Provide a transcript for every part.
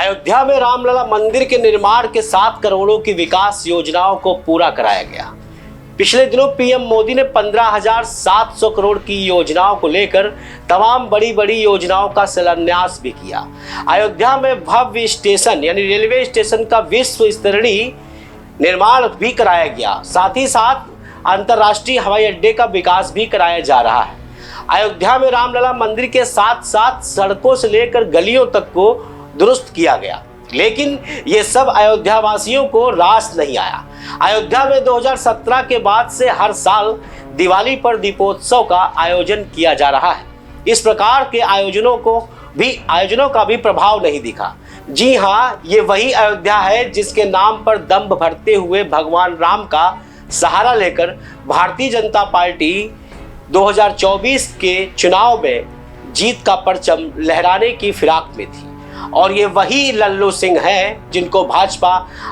अयोध्या में रामलला मंदिर के निर्माण के 7 करोड़ों की विकास योजनाओं को पूरा कराया गया। पिछले दिनों पीएम मोदी ने 15,700 करोड़ की योजनाओं को लेकर तमाम बड़ी बड़ी योजनाओं का शिलान्यास भी किया। अयोध्या में भव्य स्टेशन यानी रेलवे स्टेशन का विश्व स्तरीय निर्माण भी कराया गया। साथ ही साथ अंतर्राष्ट्रीय हवाई अड्डे का विकास भी कराया जा रहा है। अयोध्या में रामलला मंदिर के साथ साथ सड़कों से लेकर गलियों तक को दुरुस्त किया गया, लेकिन ये सब अयोध्या वासियों को रास नहीं आया। अयोध्या में 2017 के बाद से हर साल दिवाली पर दीपोत्सव का आयोजन किया जा रहा है। इस प्रकार के आयोजनों का भी प्रभाव नहीं दिखा। जी हाँ, ये वही अयोध्या है जिसके नाम पर दंभ भरते हुए भगवान राम का सहारा लेकर भारतीय जनता पार्टी 2024 के चुनाव में जीत का परचम लहराने की फिराक में थी। और ये वही लल्लू सिंह है जिनको भाजपा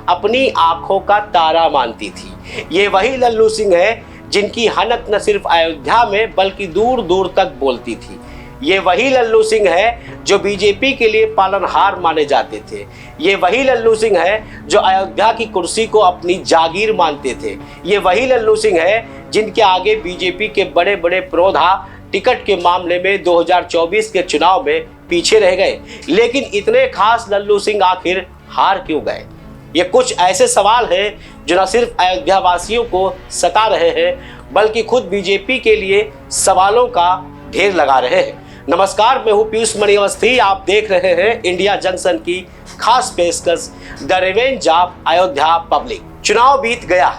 अपनी आंखों का तारा मानती थी। ये वही लल्लू सिंह है जिनकी हनक न सिर्फ अयोध्या में बल्कि दूर दूर तक बोलती थी। ये वही लल्लू सिंह है जो बीजेपी के लिए पालनहार माने जाते थे। ये वही लल्लू सिंह है जो अयोध्या की कुर्सी को अपनी जागीर मानते थे। ये वही लल्लू सिंह है जिनके आगे बीजेपी के बड़े बड़े प्रोधा टिकट के मामले में 2024 के चुनाव में पीछे रह गए। लेकिन इतने खास लल्लू सिंह आखिर हार क्यों गए? ये कुछ ऐसे सवाल हैं जो न सिर्फ अयोध्या वासियों को सता रहे हैं बल्कि खुद बीजेपी के लिए सवालों का ढेर लगा रहे हैं। नमस्कार, मैं हूं पीयूष मणि अवस्थी। आप देख रहे हैं इंडिया जंक्शन की खास पेशकश the revenge of Ayodhya public. चुनाव बीत गया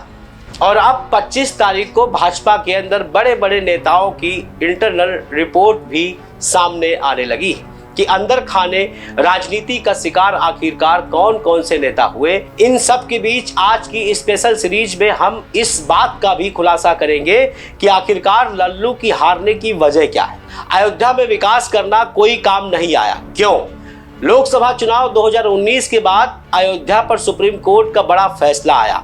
और अब 25 तारीख को भाजपा के अंदर बड़े बड़े नेताओं की इंटरनल रिपोर्ट भी सामने आने लगी कि अंदर खाने राजनीति का शिकार आखिरकार कौन कौन से नेता हुए। इन सब के बीच आज की स्पेशल सीरीज में हम इस बात का भी खुलासा करेंगे कि आखिरकार लल्लू की हारने की वजह क्या है। अयोध्या में विकास करना कोई काम नहीं आया, क्यों? लोकसभा चुनाव 2019 के बाद अयोध्या पर सुप्रीम कोर्ट का बड़ा फैसला आया।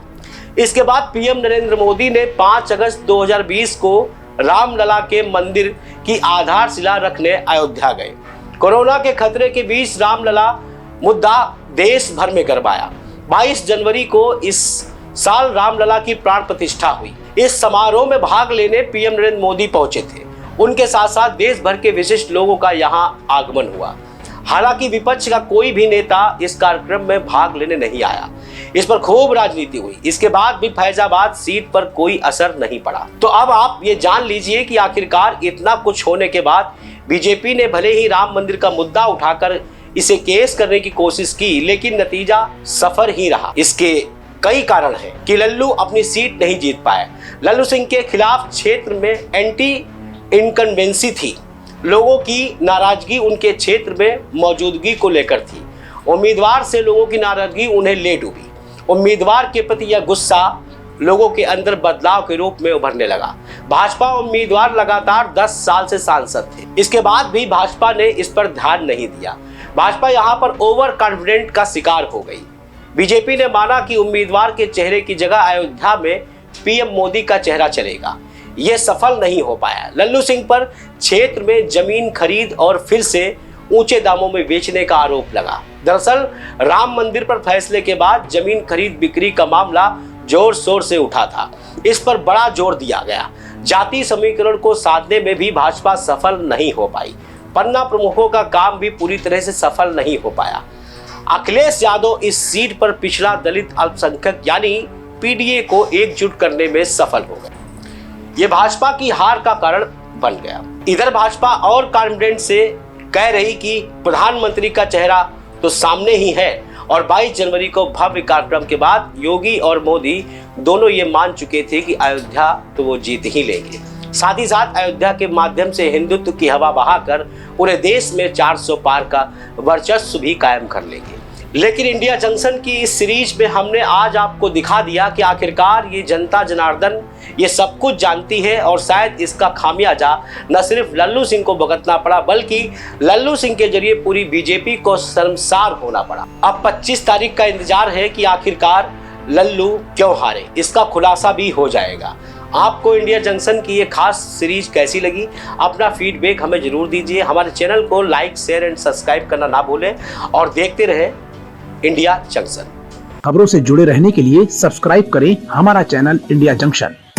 इसके बाद पीएम नरेंद्र मोदी ने 5 अगस्त 2020 को रामलला के मंदिर की आधारशिला रखने अयोध्या गए। कोरोना के खतरे के बीच रामलला मुद्दा देश भर में गरमाया। 22 जनवरी को इस साल रामलला की प्राण प्रतिष्ठा हुई। इस समारोह में भाग लेने पीएम नरेंद्र मोदी पहुंचे थे। उनके साथ साथ देश भर के विशिष्ट लोगों का यहां आगमन हुआ। हालांकि विपक्ष का कोई भी नेता इस कार्यक्रम में भाग लेने नहीं आया। इस पर खूब राजनीति हुई। इसके बाद भी फैजाबाद सीट पर कोई असर नहीं पड़ा। तो अब आप ये जान लीजिए कि आखिरकार इतना कुछ होने के बाद बीजेपी ने भले ही राम मंदिर का मुद्दा उठाकर इसे केस करने की कोशिश की, लेकिन नतीजा सफर ही रहा। इसके कई कारण हैं कि लल्लू अपनी सीट नहीं जीत पाए। लल्लू सिंह के खिलाफ क्षेत्र में एंटी इनकम्बेंसी थी। लोगों की नाराजगी उनके क्षेत्र में मौजूदगी को लेकर थी। उम्मीदवार से लोगों की नाराजगी उन्हें ले डूबी। उम्मीदवार के प्रति यह गुस्सा लोगों के अंदर बदलाव के रूप में उभरने लगा। भाजपा उम्मीदवार लगातार 10 साल से सांसद थे। इसके बाद भी भाजपा ने इस पर ध्यान नहीं दिया। भाजपा यहां पर ओवर कॉन्फिडेंट का शिकार हो गई। बीजेपी ने माना कि उम्मीदवार के चेहरे की जगह अयोध्या में पीएम मोदी का चेहरा चलेगा। यह सफल नहीं हो पाया। लल्लू सिंह पर क्षेत्र में जमीन खरीद और फिर से ऊंचे दामों में बेचने का आरोप लगा। दरअसल राम मंदिर पर फैसले के बाद जमीन खरीद बिक्री का मामला जोर शोर से उठा था। इस पर बड़ा जोर दिया गया। जाति समीकरण को साधने में भी भाजपा सफल नहीं हो पाई। पन्ना प्रमुखों का काम भी पूरी तरह से सफल नहीं हो पाया। अखिलेश यादव इस सीट पर पिछड़ा दलित अल्पसंख्यक यानी पीडीए को एकजुट करने में सफल हो गए। ये भाजपा की हार का कारण बन गया। इधर भाजपा और कॉन्फिडेंस से कह रही कि प्रधानमंत्री का चेहरा तो सामने ही है और 22 जनवरी को भव्य कार्यक्रम के बाद योगी और मोदी दोनों ये मान चुके थे कि अयोध्या तो वो जीत ही लेंगे। साथ ही साथ अयोध्या के माध्यम से हिंदुत्व की हवा बहाकर पूरे देश में 400 पार का वर्चस्व भी कायम कर लेंगे। लेकिन इंडिया जंक्शन की इस सीरीज में हमने आज आपको दिखा दिया कि आखिरकार ये जनता जनार्दन ये सब कुछ जानती है और शायद इसका खामियाजा न सिर्फ लल्लू सिंह को भुगतना पड़ा बल्कि लल्लू सिंह के जरिए पूरी बीजेपी को शर्मसार होना पड़ा। अब 25 तारीख का इंतजार है कि आखिरकार लल्लू क्यों हारे, इसका खुलासा भी हो जाएगा। आपको इंडिया जंक्शन की ये खास सीरीज कैसी लगी? अपना फीडबैक हमें जरूर दीजिए। हमारे चैनल को लाइक, शेयर एंड सब्सक्राइब करना ना भूलें और देखते रहें इंडिया जंक्शन। खबरों से जुड़े रहने के लिए सब्सक्राइब करें हमारा चैनल इंडिया जंक्शन।